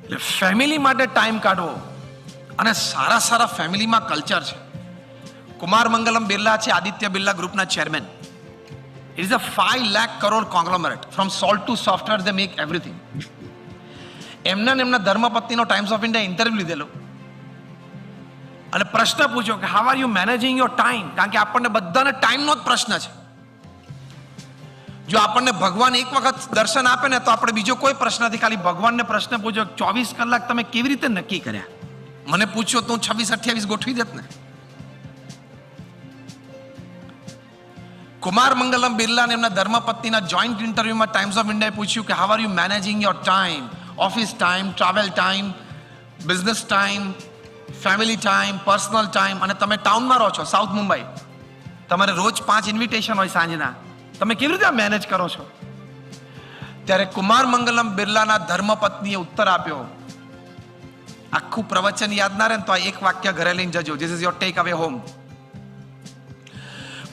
એટલે ફેમિલી માટે ટાઈમ કાઢવો અને સારા સારા ફેમિલીમાં કલ્ચર છે. કુમાર મંગલમ બિરલા છે આદિત્ય બિરલા ગ્રુપના chairman. It is a 5 lakh crore conglomerate. From salt to software they make everything. એમના ધર્મપત્નીનો ટાઈમ્સ ઓફ ઇન્ડિયા ઇન્ટરવ્યુ લીધેલો અને પ્રશ્ન પૂછ્યો કે how are you managing your time. કારણ કે આપણને બધાને ટાઈમનો જ પ્રશ્ન છે. જો આપણને ભગવાન એક વખત દર્શન આપે ને તો આપણે બીજો કોઈ પ્રશ્ન નથી. ખાલી ભગવાનને પ્રશ્ન પૂછ્યો 24 કલાક તમે કેવી રીતે નક્કી કર્યા. મને પૂછ્યો તો 26-28 ગોઠવી દેત ને. કુમાર મંગલમ બિરલા અને એમના ધર્મપત્નીના જોઈન્ટ ઇન્ટરવ્યુમાં ટાઈમ્સ ઓફ ઇન્ડિયાએ પૂછ્યું કે how are you managing your time, office time, travel time, business time, family time, personal time. અને તમે ટાઉનમાં રહો છો, સાઉથ મુંબઈ, તમારે રોજ 5 ઇન્વિટેશન હોય સાંજના, તમે કેવી રીતે મેનેજ કરો છો? ત્યારે કુમાર મંગલમ બિરલાના ધર્મપત્નીએ ઉત્તર આપ્યો. આખું પ્રવચન યાદ ના રહે ને તો આ એક વાક્ય ઘરે લઈને જજો. This is your take away home.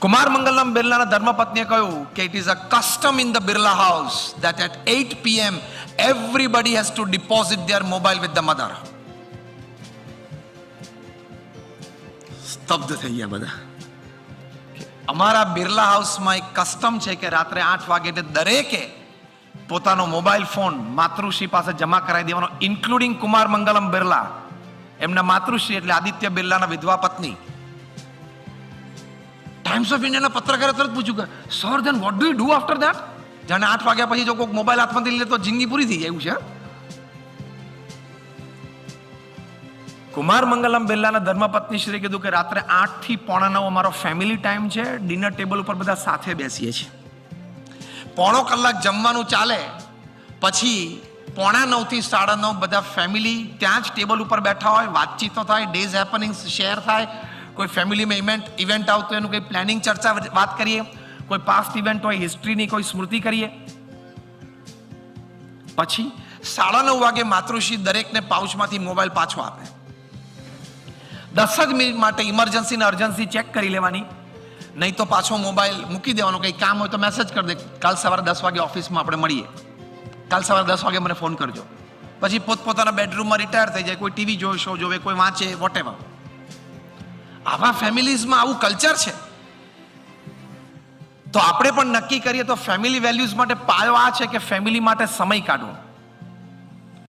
Kumar Mangalam બિરલાના ધર્મપત્નીએ કહ્યું કે it is a custom in the Birla house that at 8 PM everybody has to deposit their mobile with the mother. સ્તબ્ધ થઈ ગયા બધા. અમારા બિરલા હાઉસમાં એક કસ્ટમ છે કે રાત્રે 8 વાગે દરેકે પોતાનો મોબાઈલ ફોન માતૃશ્રી પાસે જમા કરાવી દેવાનો, ઇન્ક્લુડિંગ કુમાર મંગલમ બિરલા. એમના માતૃશ્રી એટલે આદિત્ય બિરલાના વિધવા પત્ની. ટાઈમ્સ ઓફ ઇન્ડિયાના પત્રકારે તરત પૂછ્યું કે sir then what do you do after that? જાણે 8 વાગ્યા પછી જો કોઈ મોબાઈલ હાથમાંથી લે તો જિંદગી પૂરી થઈ જાય એવું છે. કુમાર મંગલમ બિરલાના ધર્મપત્ની શ્રી કીધું કે રાત્રે 8 થી 8:45 અમારો ફેમિલી ટાઈમ છે. ડિનર ટેબલ ઉપર બધા સાથે બેસીએ છીએ. 1/4 કલાક જમવાનું ચાલે, પછી 8:45 થી 9:30 બધા ફેમિલી ત્યાં જ ટેબલ ઉપર બેઠા હોય, વાતચીતો થાય, ડેઝ હેપનિંગ્સ શેર થાય. કોઈ ફેમિલીમાં ઇવેન્ટ આવતો એનું કંઈ પ્લાનિંગ ચર્ચા વાત કરીએ, કોઈ પાસ્ટ ઇવેન્ટ હોય હિસ્ટ્રીની કોઈ સ્મૃતિ કરીએ. પછી 9:30 વાગે માતૃશ્રી દરેકને પાઉચમાંથી મોબાઈલ પાછો આપે. 10 જ મિનિટ માટે ઇમરજન્સી ને અર્જન્સી ચેક કરી લેવાની, નહીં તો પાછો મોબાઈલ મૂકી દેવાનો. કંઈ કામ હોય તો મેસેજ કરી દે, કાલ સવારે 10 વાગે ઓફિસમાં આપણે મળીએ, કાલ સવારે 10 વાગે મને ફોન કરજો. પછી પોતપોતાના બેડરૂમમાં રિટાયર થઈ જાય. કોઈ ટીવી જોવે, શો જોવે, કોઈ વાંચે, વોટેવર. આવા ફેમિલીઝમાં આવું કલ્ચર છે. તો આપણે પણ નક્કી કરીએ તો ફેમિલી વેલ્યુઝ માટે પાયો આ છે કે ફેમિલી માટે સમય કાઢવો.